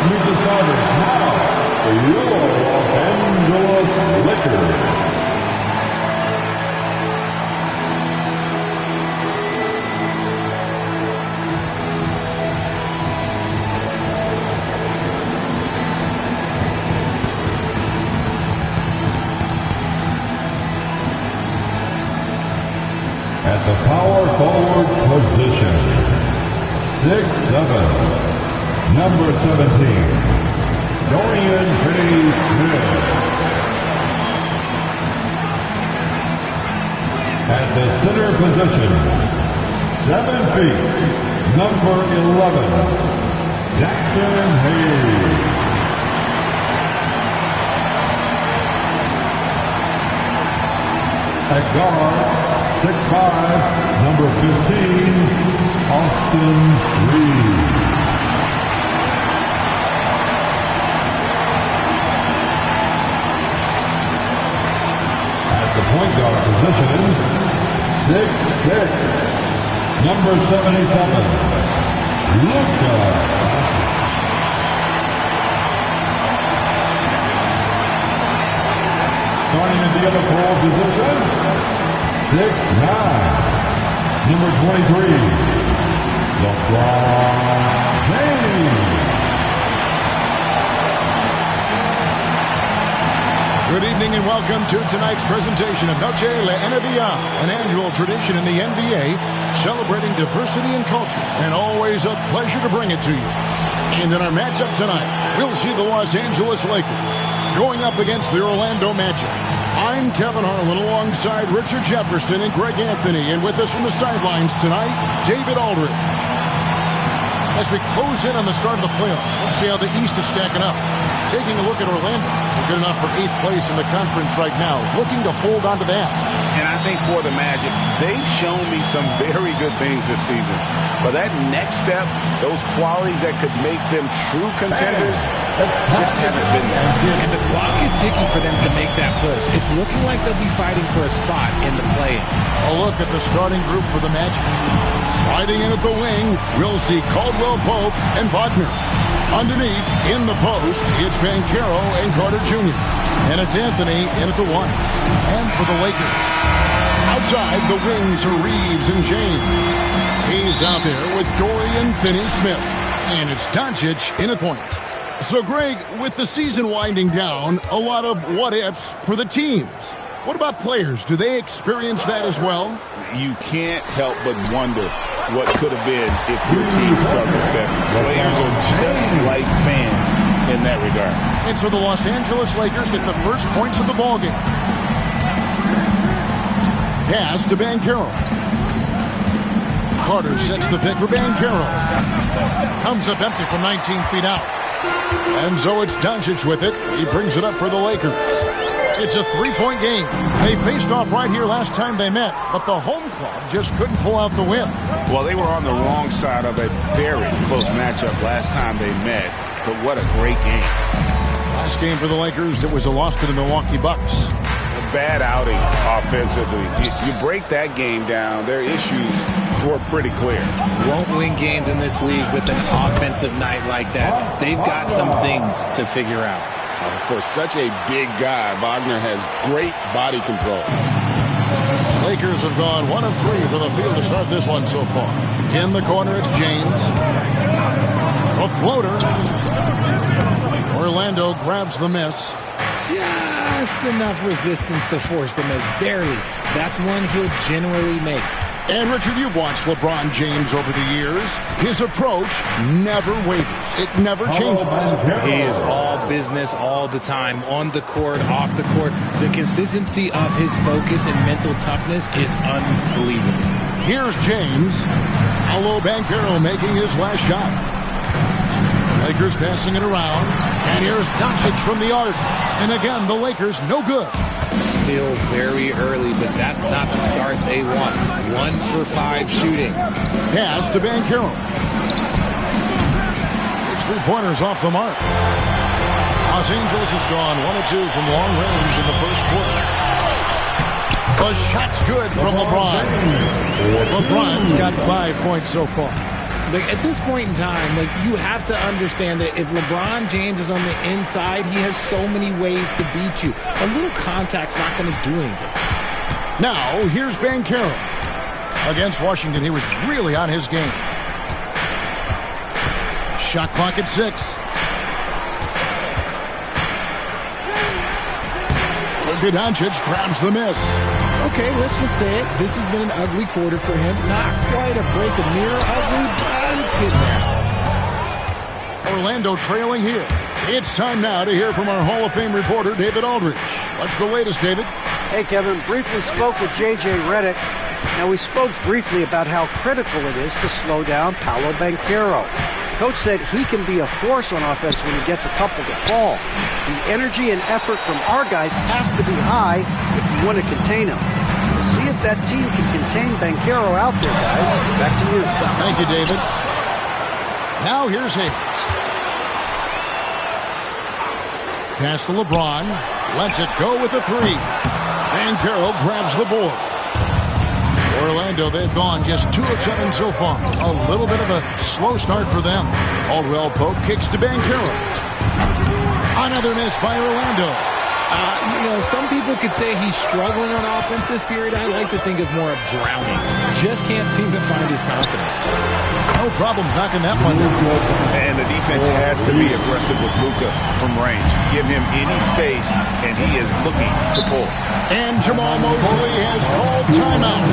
meet the starters. Now, your Los Angeles Lakers. At the power forward position, 6'7", number 17, Dorian Finney-Smith. At the center position, 7 feet, number 11, Jackson Hayes. At guard, 6'5", number 15, Austin Reeves. At the point guard position, 6'6", number 77, Luka. Starting at the other forward position, 6'9", number 23, LeBron James. Good evening and welcome to tonight's presentation of Noche La NBA, an annual tradition in the NBA celebrating diversity and culture, and always a pleasure to bring it to you. And in our matchup tonight, we'll see the Los Angeles Lakers going up against the Orlando Magic. I'm Kevin Harlan alongside Richard Jefferson and Greg Anthony, and with us from the sidelines tonight, David Aldridge. As we close in on the start of the playoffs, let's see how the East is stacking up. Taking a look at Orlando, they're good enough for 8th place in the conference right now, looking to hold on to that. And I think for the Magic, they've shown me some very good things this season. But that next step, those qualities that could make them true contenders, just haven't been there. And the clock is ticking for them to make that push. It's looking like they'll be fighting for a spot in the play-in. A look at the starting group for the Magic. Sliding in at the wing, we'll see Caldwell Pope and Wagner. Underneath, in the post, it's Banchero and Carter Jr. And it's Anthony in at the 1. And for the Lakers, outside the wings are Reeves and James. He's out there with Dorian Finney-Smith. And it's Doncic in at point. So, Greg, with the season winding down, a lot of what-ifs for the teams. What about players? Do they experience that as well? You can't help but wonder what could have been if your team struggled, Kevin. Players are just like fans in that regard. And so the Los Angeles Lakers get the first points of the ballgame. Pass to Banchero. Carter sets the pick for Banchero. Comes up empty from 19 feet out. And so it's Doncic with it. He brings it up for the Lakers. It's a 3-point game. They faced off right here last time they met, but the home club just couldn't pull out the win. Well, they were on the wrong side of a very close matchup last time they met, but what a great game. Last game for the Lakers, it was a loss to the Milwaukee Bucks. A bad outing offensively. You break that game down, their issues were pretty clear. Won't win games in this league with an offensive night like that. They've got some things to figure out. For such a big guy, Wagner has great body control. Lakers have gone 1 of 3 from the field to start this one so far. In the corner, it's James. A floater. Orlando grabs the miss. Just enough resistance to force the miss. Barely. That's one he'll generally make. And, Richard, you've watched LeBron James over the years. His approach never wavers. It never changes. He is all business all the time, on the court, off the court. The consistency of his focus and mental toughness is unbelievable. Here's James. Paolo Banchero making his last shot. Lakers passing it around. And here's Doncic from the arc. And again, the Lakers no good. Still very early, but that's not the start they want. 1 for 5 shooting. Pass to Banchero. His 3-pointers off the mark. Los Angeles has gone 1 of 2 from long range in the first quarter. The shot's good from LeBron. LeBron's got 5 points so far. Like, at this point in time, like, you have to understand that if LeBron James is on the inside, he has so many ways to beat you. A little contact's not going to do anything. Now, here's Banchero. Against Washington, he was really on his game. Shot clock at 6. Luka Doncic grabs the miss. Okay, let's just say it. This has been an ugly quarter for him. Not quite a break of mirror ugly, but it's getting there. Orlando trailing here. It's time now to hear from our Hall of Fame reporter, David Aldridge. What's the latest, David? Hey, Kevin. Briefly spoke with J.J. Redick. Now, we spoke briefly about how critical it is to slow down Paolo Banchero. Coach said he can be a force on offense when he gets a couple to fall. The energy and effort from our guys has to be high if you want to contain him. We'll see if that team can contain Banchero out there, guys. Back to you. Thank you, David. Now here's Hayes. Pass to LeBron. Lets it go with a 3. Banchero grabs the board. Orlando, they've gone just 2 of 7 so far. A little bit of a slow start for them. Caldwell Pope kicks to Banchero. Another miss by Orlando. Some people could say he's struggling on offense this period. I like to think of more of drowning. Just can't seem to find his confidence. No problems knocking that one down. And the defense has to be aggressive with Luka from range. Give him any space, and he is looking to pull. And Jamal Mosley has called timeout.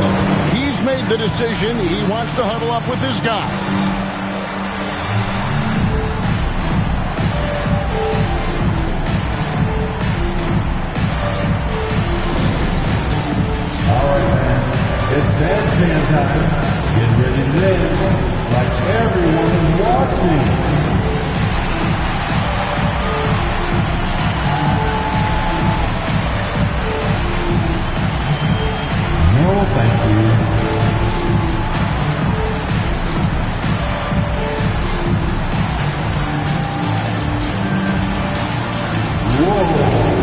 He's made the decision. He wants to huddle up with his guy. All right, man. It's bandstand time. Get ready to dance like everyone is watching. No, thank you. Whoa.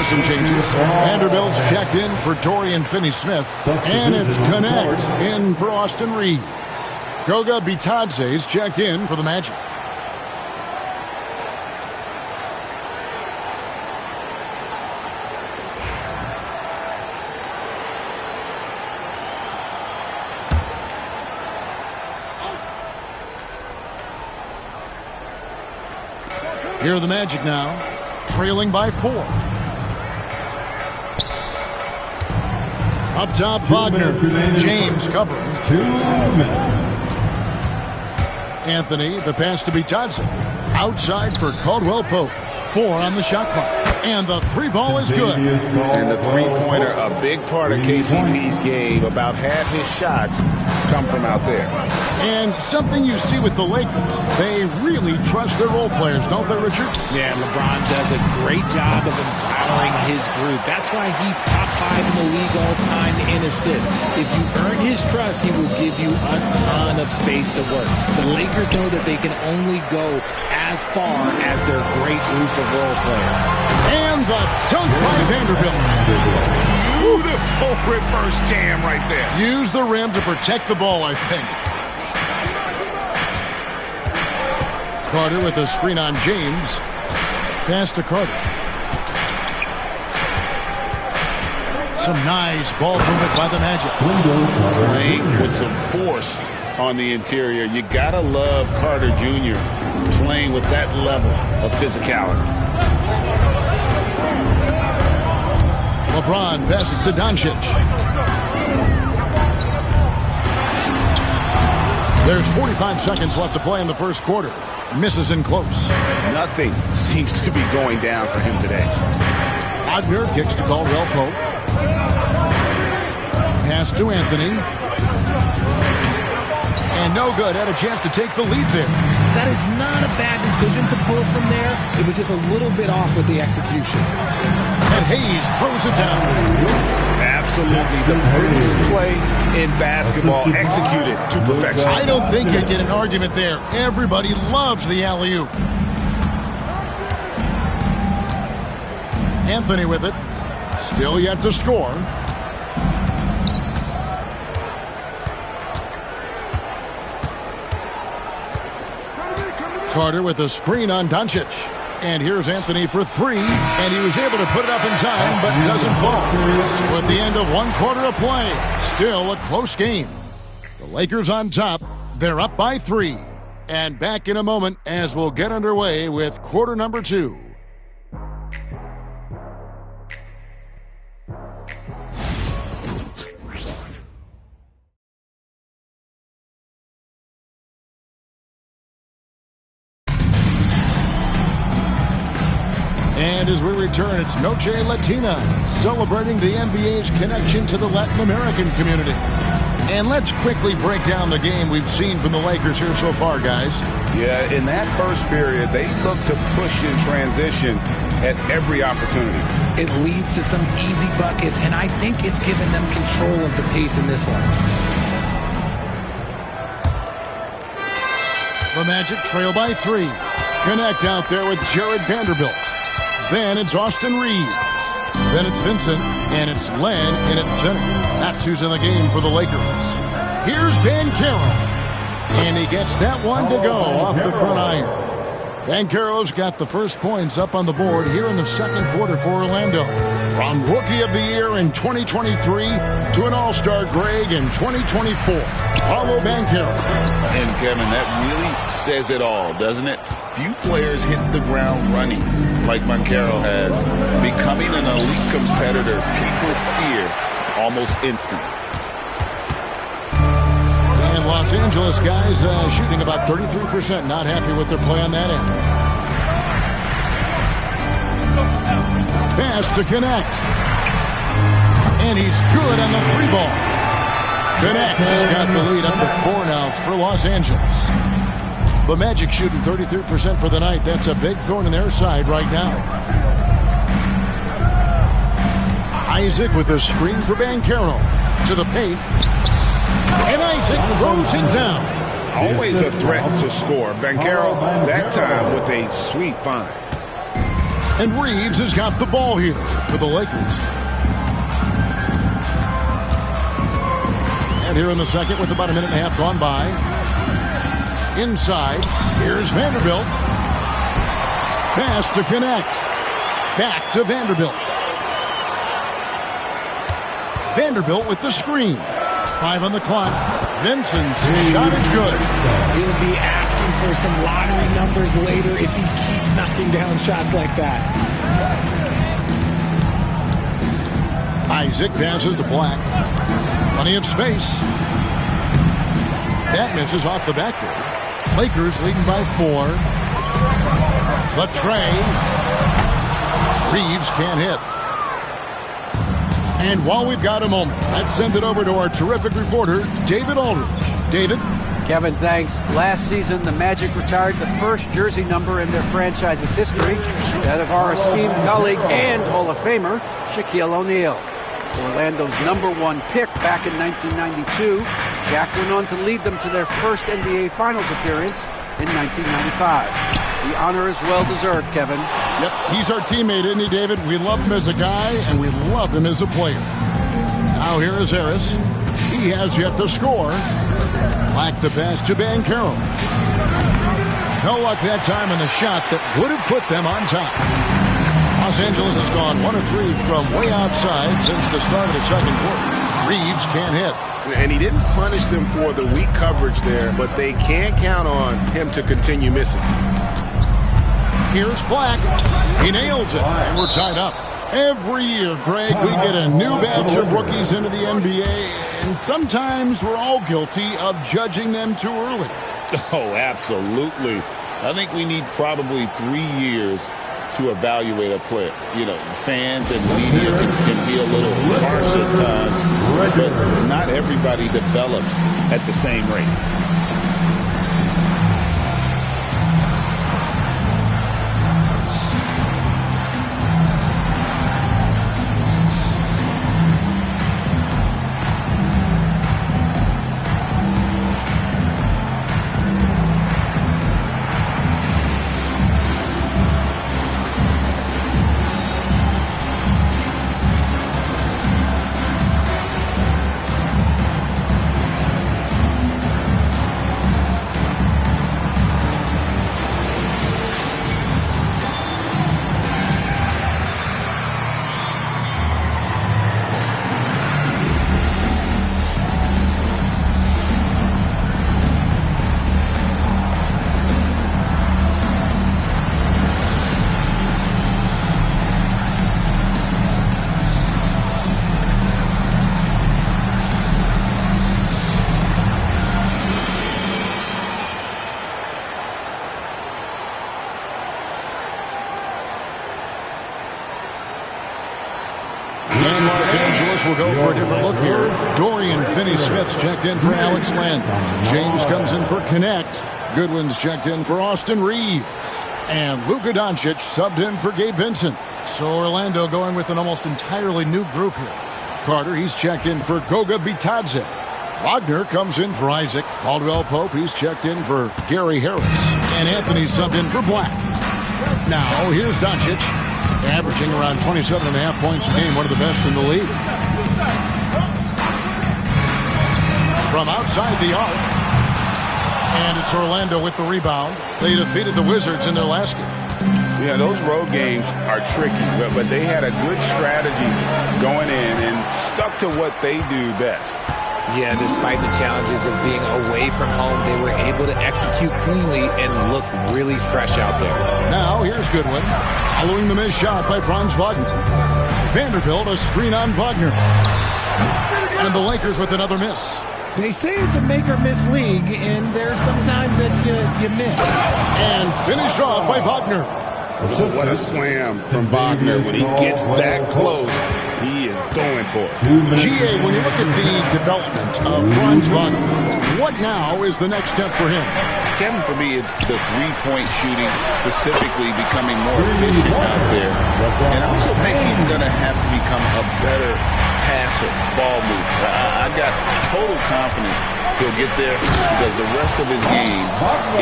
Some changes. Vanderbilt's checked in for Dorian Finney-Smith, and it's Connect in for Austin Reeves. Goga Bitadze's checked in for the Magic. Here are the Magic now, trailing by 4. Up top, Wagner. James covering. 2 minutes. Anthony, the pass to Bitadze. Outside for Caldwell Pope. 4 on the shot clock. And the 3 ball is good. And the 3-pointer, a big part of KCP's game. About half his shots come from out there. And something you see with the Lakers, they really trust their role players, don't they, Richard? Yeah, LeBron does a great job of empowering his group. That's why he's top 5 in the league all time in assists. If you earn his trust, he will give you a ton of space to work. The Lakers know that they can only go as far as their great group of role players. And the dunk by Vanderbilt. Beautiful reverse jam right there. Use the rim to protect the ball, I think. Carter with a screen on James. Pass to Carter. Some nice ball movement by the Magic. Playing with some force on the interior. You gotta love Carter Jr. playing with that level of physicality. LeBron passes to Doncic. There's 45 seconds left to play in the first quarter. Misses in close. Nothing seems to be going down for him today. Wagner kicks to Caldwell Pope. Pass to Anthony. And no good. Had a chance to take the lead there. That is not a bad decision to pull from there. It was just a little bit off with the execution. And Hayes throws it down. Absolutely the prettiest play in basketball, executed to perfection. I don't think you'd get an argument there. Everybody loves the alley-oop. Anthony with it. Still yet to score. Carter with a screen on Doncic. And here's Anthony for three. And he was able to put it up in time, but doesn't fall. So at the end of one quarter of play, still a close game. The Lakers on top. They're up by 3. And back in a moment as we'll get underway with quarter number 2. And as we return, it's Noche Latina, celebrating the NBA's connection to the Latin American community. And let's quickly break down the game we've seen from the Lakers here so far, guys. Yeah, in that first period, they look to push in transition at every opportunity. It leads to some easy buckets, and I think it's given them control of the pace in this one. The Magic trail by 3. Connect out there with Jared Vanderbilt. Then it's Austin Reeves. Then it's Vincent, and it's Len in at center. That's who's in the game for the Lakers. Here's Banchero. And he gets that one to go off the front iron. Banchero's got the first points up on the board here in the second quarter for Orlando. From Rookie of the Year in 2023 to an All-Star Greg in 2024. Paolo Banchero. And Kevin, that really says it all, doesn't it? Few players hit the ground running like Banchero has. Becoming an elite competitor, people fear almost instantly. And Los Angeles guys shooting about 33%. Not happy with their play on that end. Pass to connect. And he's good on the 3-ball. Connects. Got the lead up to 4 now for Los Angeles. The Magic shooting 33% for the night. That's a big thorn in their side right now. Isaac with a screen for Banchero. To the paint. And Isaac throws it down. Always a threat to score. Banchero, that time with a sweet find. And Reeves has got the ball here for the Lakers. And here in the second with about a minute and a half gone by. Inside, here's Vanderbilt. Pass to connect. Back to Vanderbilt. Vanderbilt with the screen. 5 on the clock. Vincent's shot is good. He'll be asking for some lottery numbers later if he keeps knocking down shots like that. Isaac passes to Black. Plenty of space. That misses off the backboard. Lakers leading by 4. The tray. Reeves can't hit. And while we've got a moment, let's send it over to our terrific reporter, David Aldridge. David? Kevin, thanks. Last season, the Magic retired the first jersey number in their franchise's history, that of our esteemed colleague and Hall of Famer, Shaquille O'Neal. Orlando's #1 pick back in 1992, Shaq went on to lead them to their first NBA Finals appearance in 1995. The honor is well-deserved, Kevin. Yep, he's our teammate, isn't he, David? We love him as a guy, and we love him as a player. Now here is Harris. He has yet to score. Like the pass to Banchero. No luck that time on the shot that would have put them on top. Los Angeles has gone 1 of 3 from way outside since the start of the second quarter. Reeves can't hit. And he didn't punish them for the weak coverage there, but they can't count on him to continue missing. Here's Black. He nails it, and we're tied up. Every year, Greg, we get a new batch of rookies into the NBA, and sometimes we're all guilty of judging them too early. Oh, absolutely. I think we need probably 3 years to evaluate a player. You know, fans and media can be a little harsh at times, but not everybody develops at the same rate. We'll go for a different look here. Dorian Finney-Smith's checked in for Alex Len. James comes in for Connect. Goodwin's checked in for Austin Reeves. And Luka Doncic subbed in for Gabe Vincent. So Orlando going with an almost entirely new group here. Carter, he's checked in for Goga Bitadze. Wagner comes in for Isaac. Caldwell Pope, he's checked in for Gary Harris. And Anthony subbed in for Black. Now, here's Doncic, averaging around 27.5 points a game, one of the best in the league. From outside the arc, and it's Orlando with the rebound. They defeated the Wizards in their last game. Yeah, those road games are tricky, but they had a good strategy going in and stuck to what they do best. Yeah, despite the challenges of being away from home, they were able to execute cleanly and look really fresh out there. Now, here's Goodwin, following the missed shot by Franz Wagner. Vanderbilt, a screen on Wagner. And the Lakers with another miss. They say it's a make-or-miss league, and there's sometimes that you miss. And finished off by Wagner. Oh, what a slam from Wagner. When he gets that close, he is going for it. GA, when you look at the development of Franz Wagner, what now is the next step for him? Kevin, for me, it's the three-point shooting, specifically becoming more efficient out there. And I also think he's going to have to become a better passer, ball mover. I got total confidence he'll get there because the rest of his game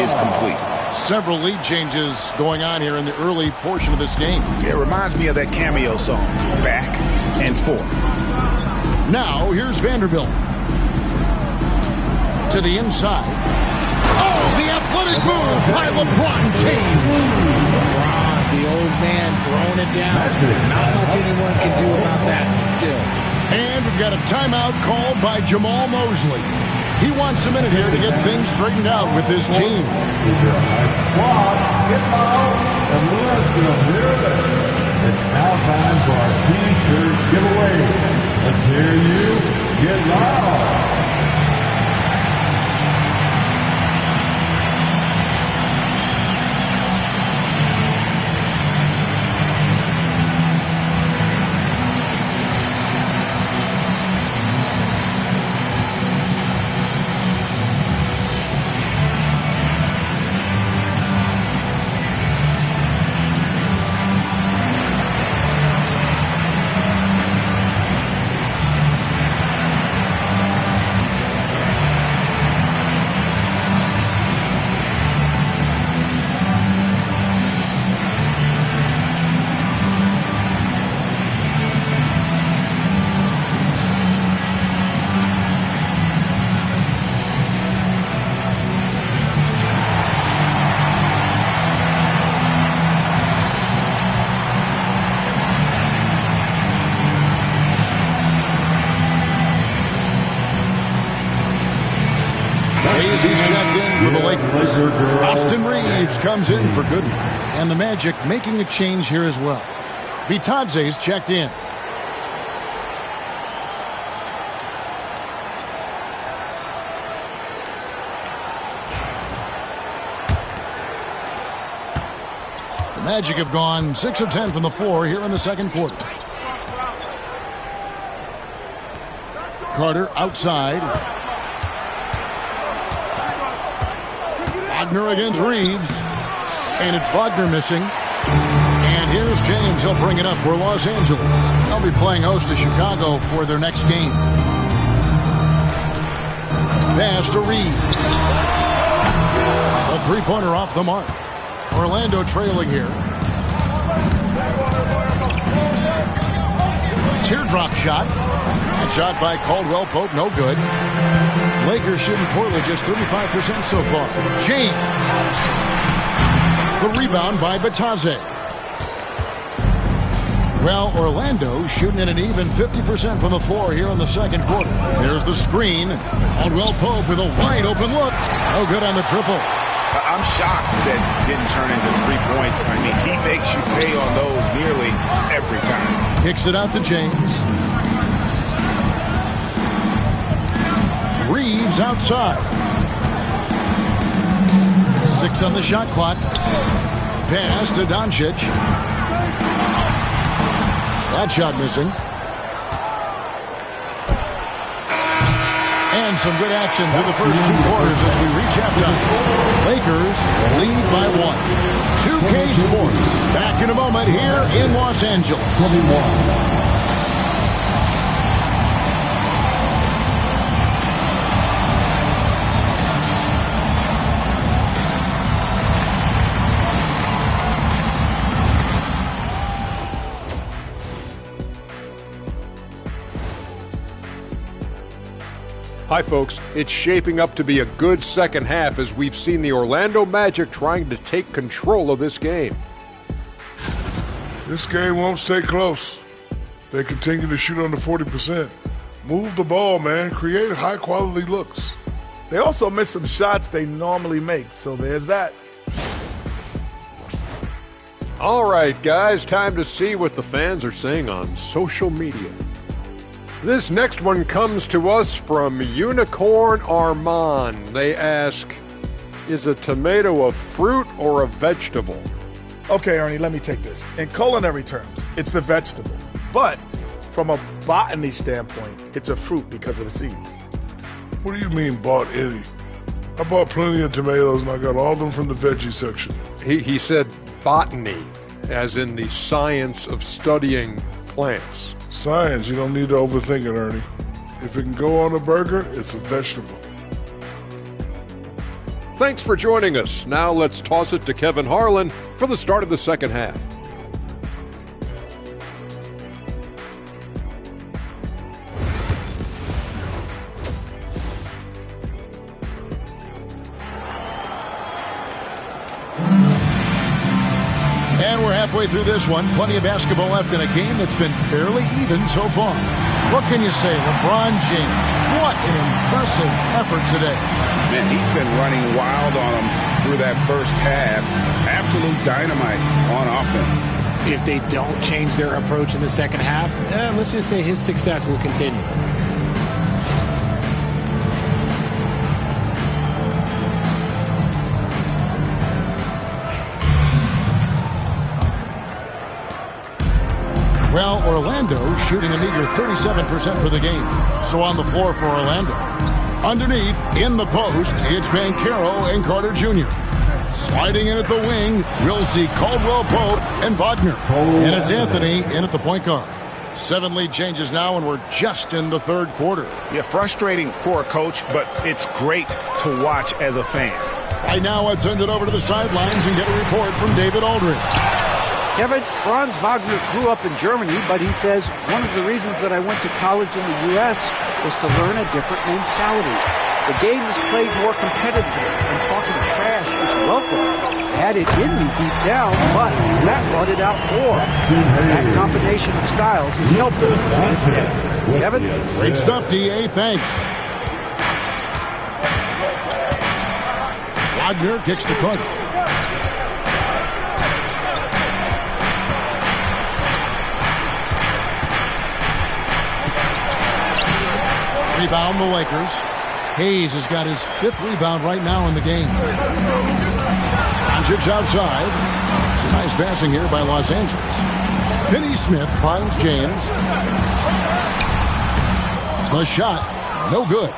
is complete. Several lead changes going on here in the early portion of this game. It reminds me of that Cameo song, Back and Forth. Now, here's Vanderbilt. To the inside. Oh, the athletic move by LeBron James. LeBron, the old man, throwing it down. Not much anyone can do about that still. And we've got a timeout called by Jamal Mosley. He wants a minute here to get things straightened out with his team. It's now time for our T-shirt giveaway. Let's hear you get loud. He's checked in for the Lakers. Austin Reeves comes in for Goodwin. And the Magic making a change here as well. Vitadze's checked in. The Magic have gone 6 of 10 from the floor here in the second quarter. Carter outside. Wagner against Reeves. And it's Wagner missing. And here's James. He'll bring it up for Los Angeles. They'll be playing host to Chicago for their next game. Pass to Reeves. A three-pointer off the mark. Orlando trailing here. Teardrop shot. And shot by Caldwell Pope, no good. Lakers shooting poorly, just 35% so far. James. The rebound by Bitadze. Well, Orlando shooting at an even 50% from the floor here in the second quarter. There's the screen. Caldwell Pope with a wide open look. No good on the triple. I'm shocked that didn't turn into 3 points. I mean, he makes you pay on those nearly every time. Kicks it out to James. Reeves outside. 6 on the shot clock. Pass to Doncic. That shot missing. And some good action through the first 2 quarters as we reach halftime. Lakers lead by 1. 2K Sports back in a moment here in Los Angeles. 21. Hi folks, it's shaping up to be a good second half as we've seen the Orlando Magic trying to take control of this game. This game won't stay close. They continue to shoot under 40%. Move the ball, man. Create high-quality looks. They also miss some shots they normally make, so there's that. All right, guys, time to see what the fans are saying on social media. This next one comes to us from Unicorn Armand. They ask, is a tomato a fruit or a vegetable? Okay, Ernie, let me take this. In culinary terms, it's the vegetable. But from a botany standpoint, it's a fruit because of the seeds. What do you mean, bought any? I bought plenty of tomatoes, and I got all of them from the veggie section. He said botany, as in the science of studying plants. Science, you don't need to overthink it, Ernie. If it can go on a burger, it's a vegetable. Thanks for joining us. Now let's toss it to Kevin Harlan for the start of the second half. And we're halfway through this one. Plenty of basketball left in a game that's been fairly even so far. What can you say? LeBron James, what an impressive effort today. Man, he's been running wild on them through that first half. Absolute dynamite on offense. If they don't change their approach in the second half, let's just say his success will continue. Well, Orlando shooting a meager 37% for the game. So on the floor for Orlando. Underneath, in the post, it's Banchero and Carter Jr. Sliding in at the wing, we'll see Caldwell Pope and Wagner. And it's Anthony in at the point guard. 7 lead changes now, and we're just in the third quarter. Yeah, frustrating for a coach, but it's great to watch as a fan. Right now, let's send it over to the sidelines and get a report from David Aldridge. Kevin, Franz Wagner grew up in Germany, but he says one of the reasons that I went to college in the U.S. was to learn a different mentality. The game is played more competitively, and talking trash is welcome. I had it in me deep down, but that brought it out more. That combination of styles has helped him to this day. Kevin? Great stuff, D.A. Thanks. Wagner kicks to Carter. Rebound the Lakers. Hayes has got his 5th rebound right now in the game. Doncic outside. Nice passing here by Los Angeles. Finney Smith finds James. The shot, no good.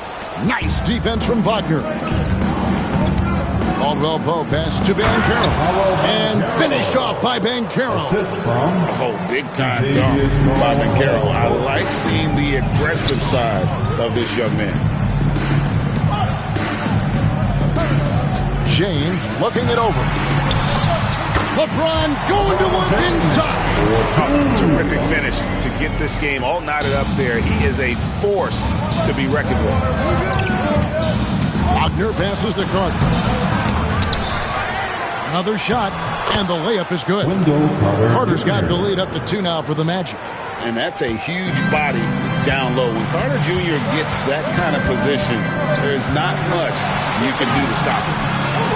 Nice defense from Wagner. Caldwell Pope pass to Banchero. And finished off by Banchero. Oh, big-time dunk by Banchero. I like seeing the aggressive side of this young man. James looking it over. LeBron going to work inside. Oh, terrific finish to get this game all knotted up there. He is a force to be reckoned with. Wagner passes to Carter. Another shot, and the layup is good. Carter's got the lead up to 2 now for the Magic. And that's a huge body down low. When Carter Jr. gets that kind of position, there's not much you can do to stop him.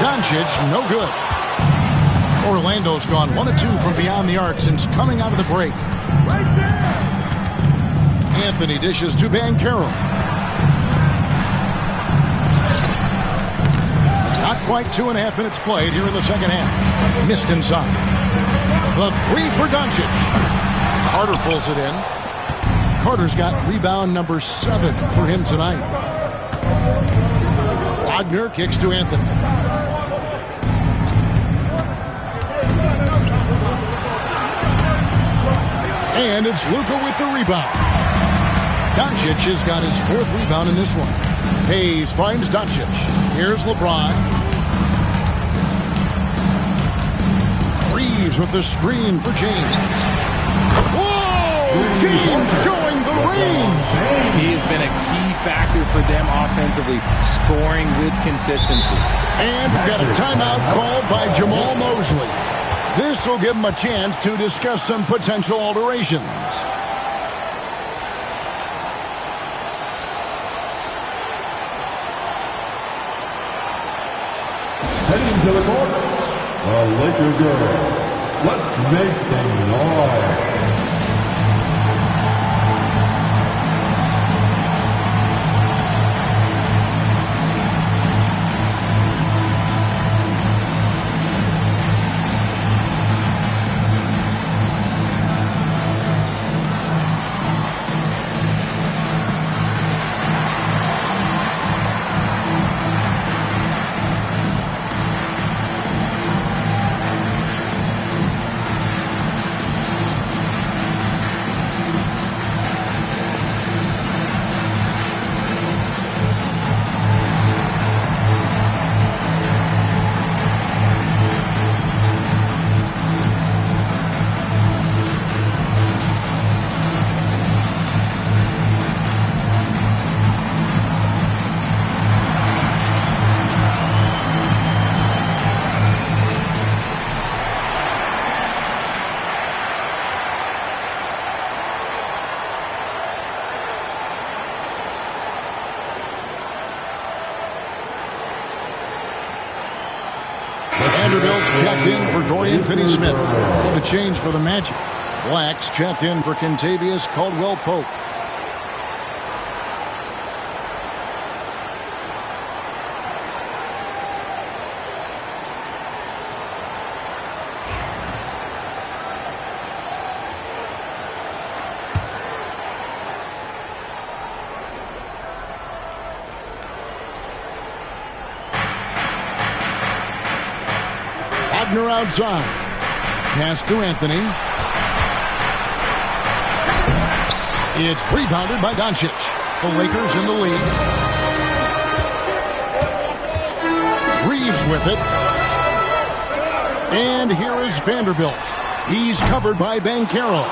Doncic, no good. Orlando's gone 1 of 2 from beyond the arc since coming out of the break. Anthony dishes to Banchero. Not quite 2.5 minutes played here in the second half. Missed inside. The 3 for Doncic. Carter pulls it in. Carter's got rebound number 7 for him tonight. Wagner kicks to Anthony. And it's Luka with the rebound. Doncic has got his 4th rebound in this one. Hayes finds Doncic. Here's LeBron. Reeves with the screen for James. Whoa! James showing the range. He has been a key factor for them offensively, scoring with consistency. And we've got a timeout called by Jamal Mosley. This will give him a chance to discuss some potential alterations. Heading to the court, the Laker girls. Let's make some noise. Vanderbilt checked in for Dorian Finney-Smith. And a change for the Magic. Blacks checked in for Kentavious Caldwell-Pope. Wagner outside. Pass to Anthony. It's rebounded by Doncic. The Lakers in the lead. Reeves with it. And here is Vanderbilt. He's covered by Banchero.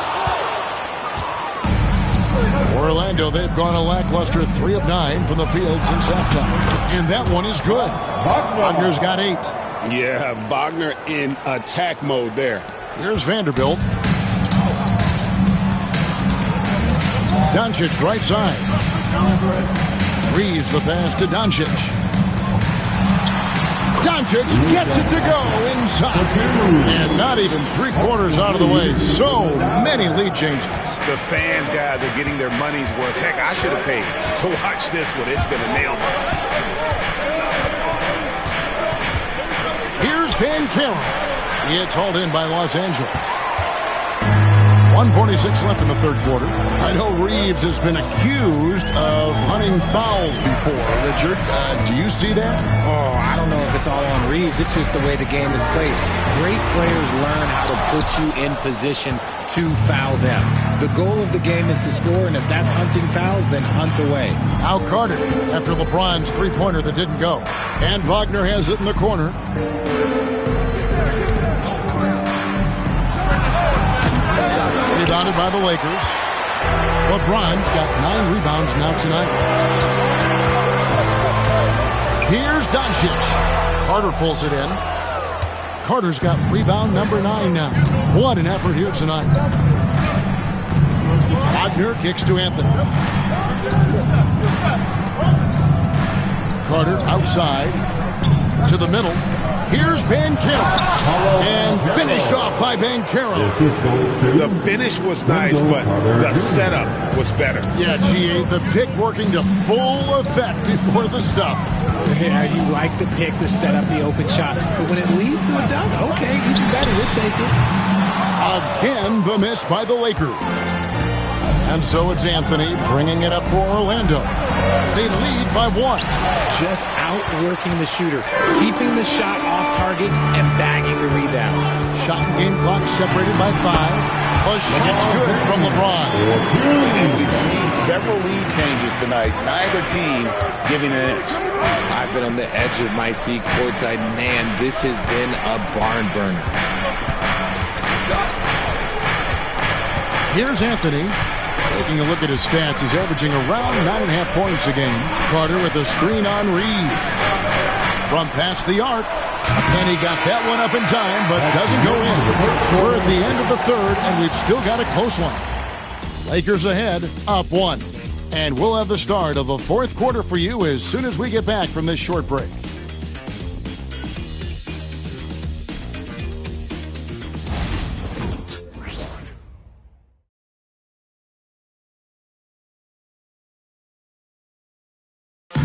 Orlando, they've gone a lackluster 3 of 9 from the field since halftime. And that one is good. Wagner's got 8. Yeah, Wagner in attack mode there. Here's Vanderbilt. Doncic right side. Reeves the pass to Doncic. Doncic gets it to go inside. And not even 3/4 out of the way. So many lead changes. The fans, guys, are getting their money's worth. Heck, I should have paid to watch this one. It's been a nail biter. Here's Banchero. It's hauled in by Los Angeles. 1:46 left in the third quarter. I know Reeves has been accused of hunting fouls before. Richard, do you see that? Oh, I don't know if it's all on Reeves. It's just the way the game is played. Great players learn how to put you in position to foul them. The goal of the game is to score, and if that's hunting fouls, then hunt away. Now Carter, after LeBron's three-pointer that didn't go. And Wagner has it in the corner. Rebounded by the Lakers. LeBron's got 9 rebounds now tonight. Here's Doncic. Carter pulls it in. Carter's got rebound number 9 now. What an effort here tonight. Wagner kicks to Anthony. Carter outside to the middle. Here's Banchero. And finished off by Banchero. The finish was nice, but the setup was better. Yeah, GA, the pick working to full effect before the stuff. Yeah, you like the pick to set up the open shot. But when it leads to a dunk, okay, even better, we'll take it. Again, the miss by the Lakers. And so it's Anthony bringing it up for Orlando. They lead by 1. Just outworking the shooter, keeping the shot off target and bagging the rebound. Shot and game clock separated by 5. A shot's good from LeBron. And we've seen several lead changes tonight. Neither team giving an inch. I've been on the edge of my seat courtside. Man, this has been a barn burner. Here's Anthony. Taking a look at his stats, he's averaging around 9.5 points a game. Carter with a screen on Reed. From past the arc. And he got that one up in time, but doesn't go in. We're at the end of the third, and we've still got a close one. Lakers ahead, up 1. And we'll have the start of the fourth quarter for you as soon as we get back from this short break.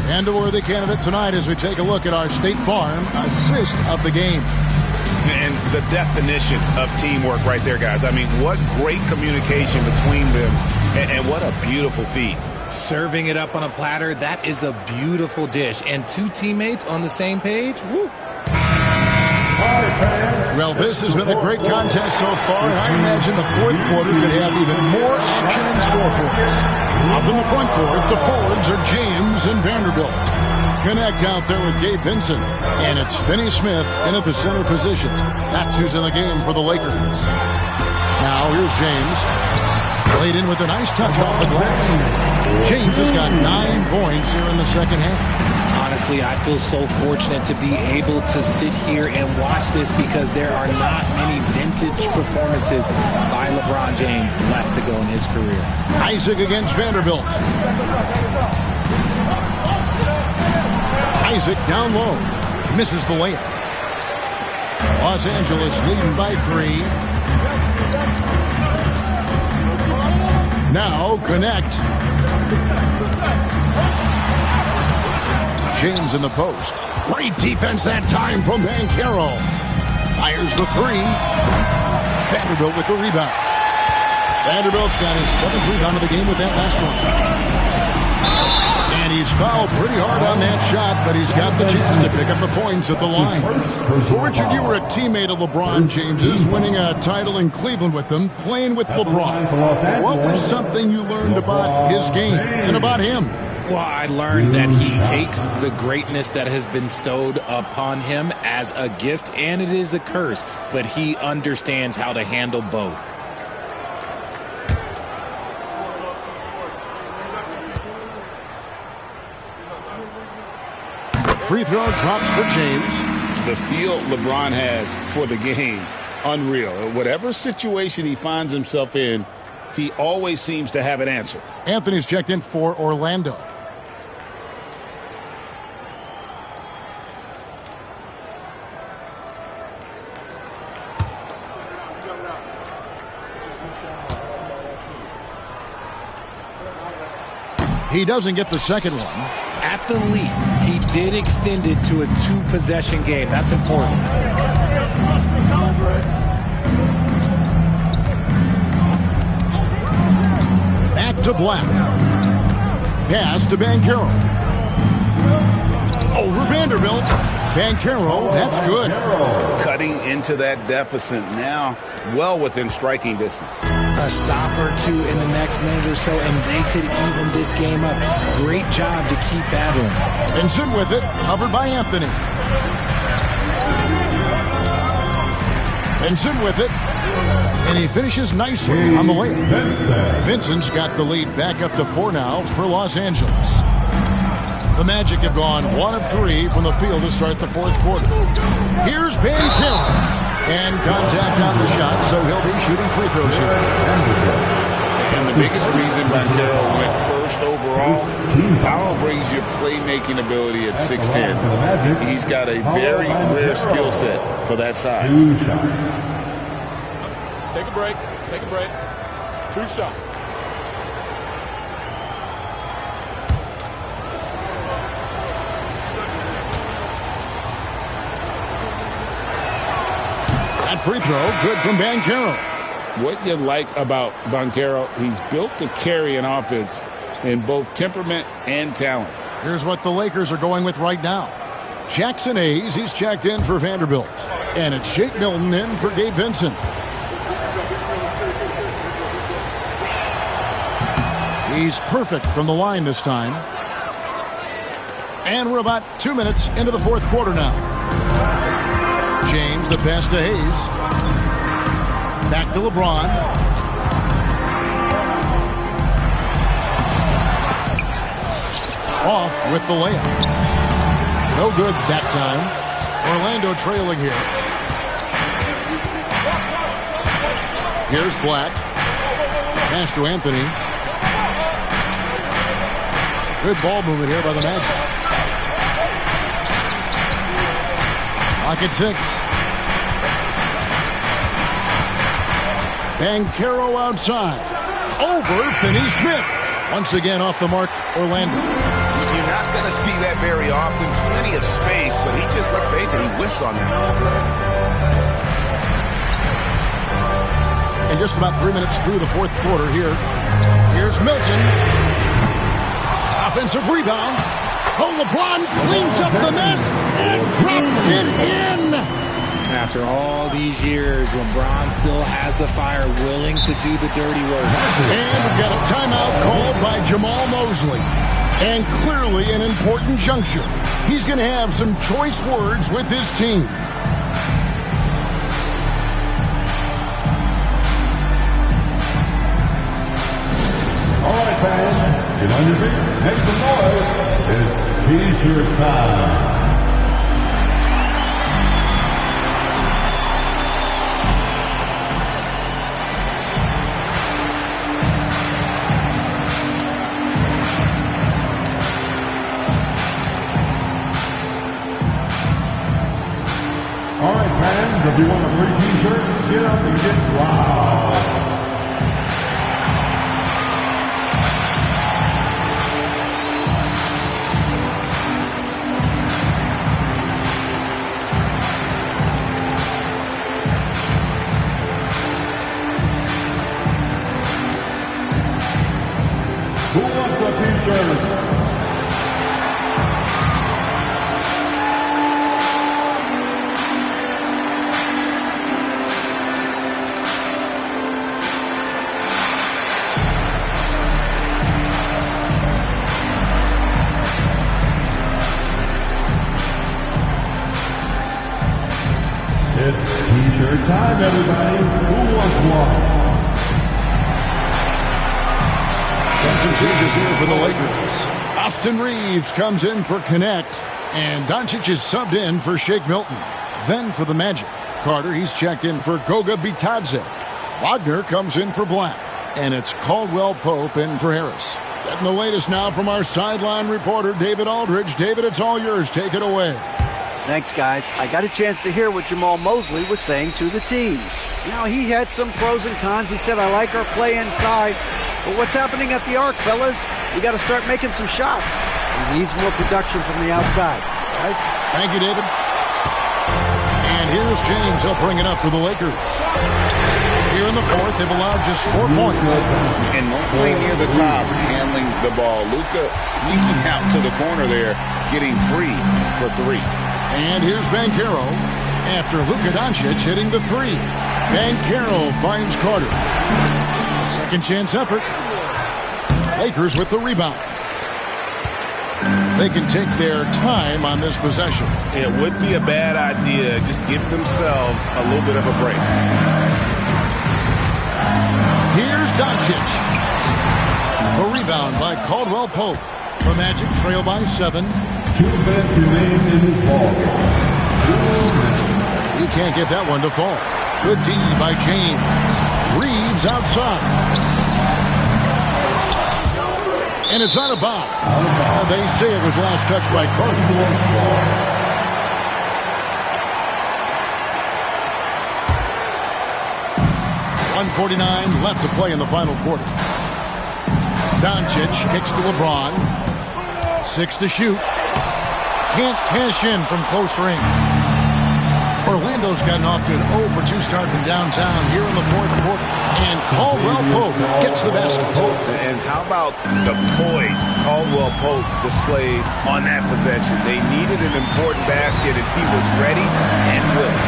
And a worthy candidate tonight as we take a look at our State Farm assist of the game. And the definition of teamwork right there, guys. I mean, what great communication between them, and what a beautiful feed. Serving it up on a platter, that is a beautiful dish. And 2 teammates on the same page, woo. Well, this has been a great contest so far, and I imagine the fourth quarter could have even more action in store for us. Up in the front court, the forwards are James and Vanderbilt. Connect out there with Gabe Vincent, and it's Finney Smith in at the center position. That's who's in the game for the Lakers. Now here's James. Played in with a nice touch off the glass. James has got 9 points here in the second half. Honestly, I feel so fortunate to be able to sit here and watch this because there are not many vintage performances by LeBron James left to go in his career. Isaac against Vanderbilt. Isaac down low. Misses the layup. Los Angeles leading by 3. Now connect. James in the post. Great defense that time from Banchero. Fires the 3. Vanderbilt with the rebound. Vanderbilt's got his 7th rebound of the game with that last one. And he's fouled pretty hard on that shot, but he's got the chance to pick up the points at the line. Well, Richard, you were a teammate of LeBron James's, winning a title in Cleveland with him, playing with LeBron. What was something you learned about his game and about him? Well, I learned that he takes the greatness that has been bestowed upon him as a gift, and it is a curse, but he understands how to handle both. Free throw drops for James. The feel LeBron has for the game, unreal. Whatever situation he finds himself in, he always seems to have an answer. Anthony's checked in for Orlando. He doesn't get the second one. At the least, he did extend it to a 2-possession game. That's important. Back to Black. Pass to Banchero. Over Vanderbilt. Banchero, that's good. Cutting into that deficit now, well within striking distance. A stop or two in the next minute or so, and they could even this game up. Great job to keep battling. Vincent with it, covered by Anthony. Vincent with it, and he finishes nicely on the layup. Vincent's got the lead back up to 4 now for Los Angeles. The Magic have gone 1 of 3 from the field to start the fourth quarter. Here's Banchero. And contact on the shot, so he'll be shooting free throws here. And the biggest reason Banchero went first overall, Powell brings your playmaking ability at 6'10". He's got a very rare skill set for that size. Take a break. Take a break. 2 shots. That free throw, good from Banchero. What you like about Banchero, he's built to carry an offense in both temperament and talent. Here's what the Lakers are going with right now. Jackson Hayes, he's checked in for Vanderbilt. And it's Shake Milton in for Gabe Vincent. He's perfect from the line this time. And we're about 2 minutes into the fourth quarter now. James, the pass to Hayes. Back to LeBron. Off with the layup. No good that time. Orlando trailing here. Here's Black. Pass to Anthony. Good ball movement here by the Magic. Lock at 6. Banchero outside. Over Finney-Smith. Once again off the mark, Orlando. You're not going to see that very often. Plenty of space, but he just, let's face it, he whiffs on that. And just about 3 minutes through the fourth quarter here. Here's Milton. Offensive rebound. Oh, LeBron cleans up the mess and drops it in. After all these years, LeBron still has the fire, willing to do the dirty work. And we've got a timeout called by Jamal Mosley. And clearly an important juncture. He's going to have some choice words with his team. All right, fans, get on your feet, make some noise. It's T-shirt time. All right, fans, if you want a free T-shirt, get up and get loud. Who wants a T-shirt? It's T-shirt time, everybody. Who wants one? And some changes here for the Lakers. Austin Reeves comes in for Connect. And Doncic is subbed in for Shake Milton. Then for the Magic. Carter, he's checked in for Goga Bitadze. Wagner comes in for Black. And it's Caldwell Pope in for Harris. Getting the latest now from our sideline reporter, David Aldridge. David, it's all yours. Take it away. Thanks, guys. I got a chance to hear what Jamal Mosley was saying to the team. You know, he had some pros and cons. He said, I like our play inside. But what's happening at the arc, fellas? You got to start making some shots. He needs more production from the outside. Guys? Thank you, David. And here's James. He'll bring it up for the Lakers. Here in the fourth, they've allowed just 4 points. And normally near the top, handling the ball. Luka sneaking out to the corner there, getting free for 3. And here's Banchero after Luka Doncic hitting the 3. Banchero finds Carter. Second chance effort. Lakers with the rebound. They can take their time on this possession. It would be a bad idea. Just give themselves a little bit of a break. Here's Doncic. The rebound by Caldwell Pope. The Magic trail by 7. 2 minutes remain in this ball game. 2 minutes. He can't get that one to fall. Good D by James. Reeves outside. And it's out of bounds. They say it was last touched by Carter. 1:49 left to play in the final quarter. Doncic kicks to LeBron. 6 to shoot. Can't cash in from close range. Orlando's gotten off to an 0 for 2 start from downtown here in the fourth quarter. And Caldwell Pope gets the basket. And how about the poise Caldwell Pope displayed on that possession? They needed an important basket, and he was ready and willing.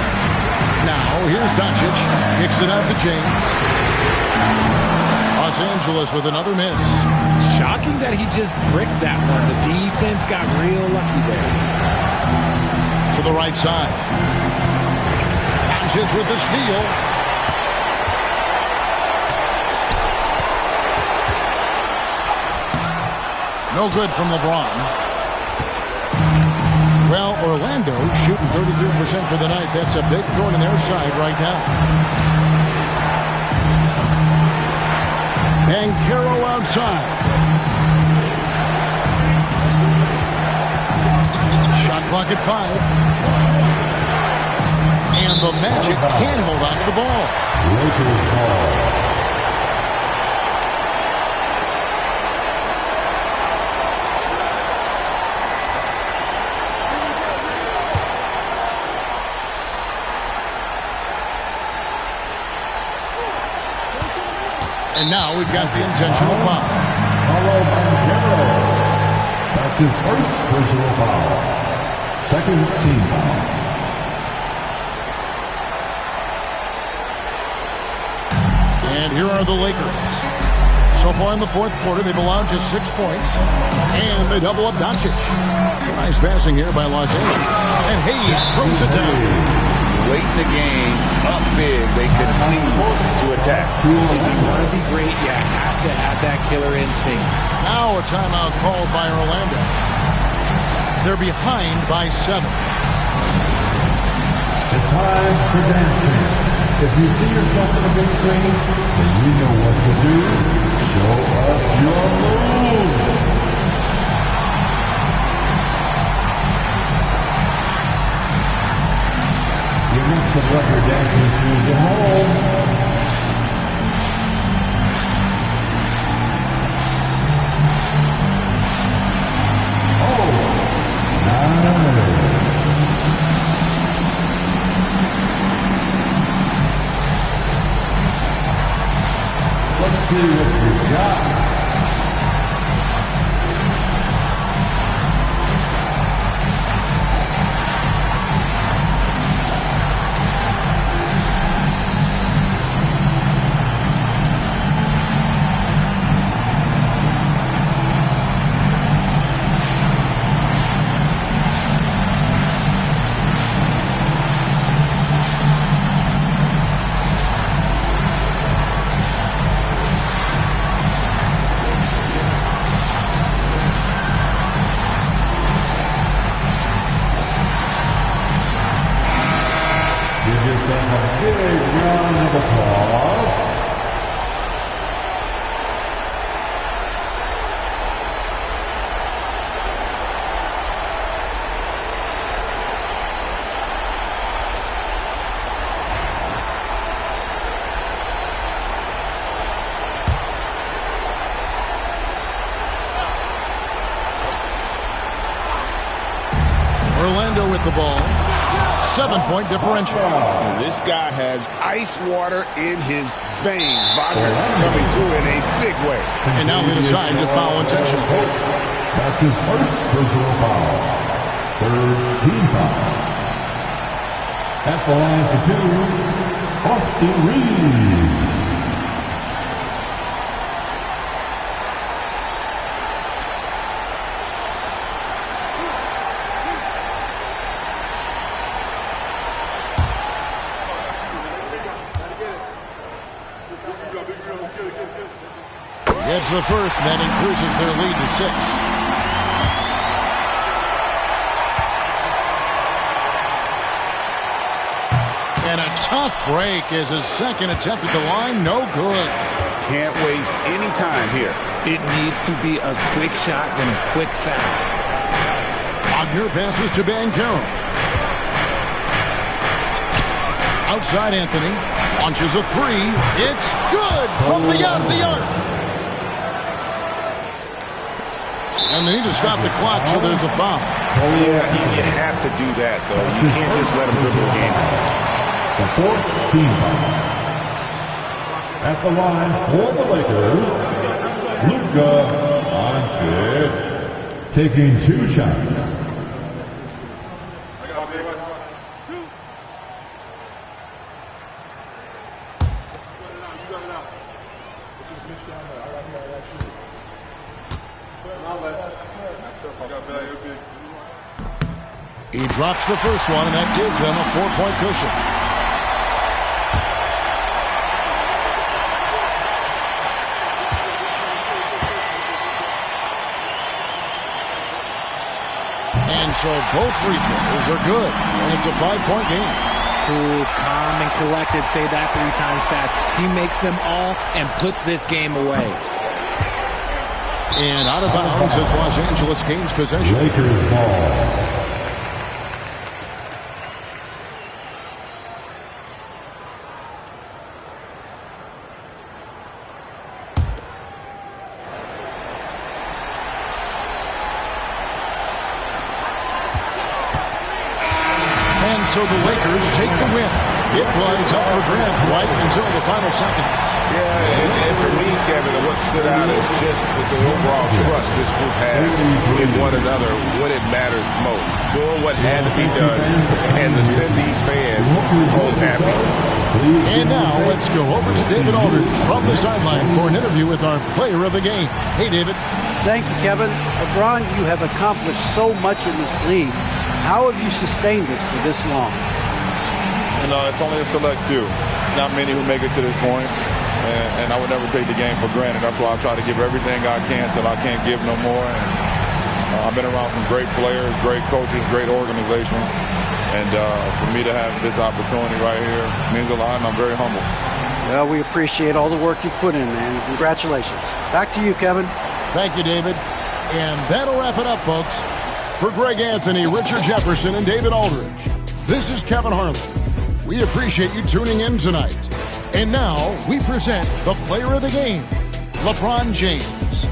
Now, here's Doncic. Kicks it out to James. Los Angeles with another miss. Shocking that he just bricked that one. The defense got real lucky there. To the right side. Doncic with the steal. No good from LeBron. Well, Orlando shooting 33% for the night. That's a big thorn in their side right now. Banchero outside. Shot clock at 5. And the Magic can't hold on to the ball. Lakers ball. And now we've got the intentional foul. Paolo Banchero. That's his first personal foul. Second team foul. And here are the Lakers. So far in the fourth quarter, they've allowed just 6 points. And they double up Doncic. Nice passing here by Los Angeles. And Hayes throws it down. Late in the game, up big, they continue to attack. If you want to be great, you have to have that killer instinct. Now a timeout called by Orlando. They're behind by 7. It's time for dancing. If you see yourself on the big screen, then you know what to do. Show us your moves. You must have left your dancing shoes at home. Oh, nice. Let's see what you got. A big round of applause. Orlando with the ball. 7-point differential. This guy has ice water in his veins. Wagner coming through in a big way. And now they decide to foul intentionally. That's his first personal foul. Third team foul. At the line for 2, Austin Reeves. Gets the first, and that increases their lead to 6. And a tough break as his second attempt at the line, no good. Can't waste any time here. It needs to be a quick shot, then a quick foul. Wagner passes to Banchero. Outside Anthony. Launches a 3. It's good from beyond the arc. And they need to stop the clock, so there's a foul. Yeah, you have to do that, though. You can't just let him dribble the game. The fourth team foul. At the line for the Lakers, Luka Doncic taking 2 shots. He drops the first one, and that gives them a 4-point cushion. And so both free throws are good, and it's a 5-point game. Cool, calm, and collected. Say that 3 times fast. He makes them all and puts this game away. And out of bounds as Los Angeles gains possession. Lakers ball. So the Lakers take the win. It was up for grabs right until the final seconds. Yeah, and for me, Kevin, what stood out is just the overall trust this group has in one another when it matters most. Doing what had to be done and to send these fans home happy. And now let's go over to David Aldridge from the sideline for an interview with our player of the game. Hey, David. Thank you, Kevin. LeBron, you have accomplished so much in this league. How have you sustained it for this long? You know, it's only a select few. It's not many who make it to this point, and I would never take the game for granted. That's why I try to give everything I can till I can't give no more. And I've been around some great players, great coaches, great organizations, and for me to have this opportunity right here means a lot, and I'm very humble. Well, we appreciate all the work you've put in, man. Congratulations. Back to you, Kevin. Thank you, David. And that'll wrap it up, folks. For Greg Anthony, Richard Jefferson, and David Aldridge, this is Kevin Harlan. We appreciate you tuning in tonight. And now we present the player of the game, LeBron James.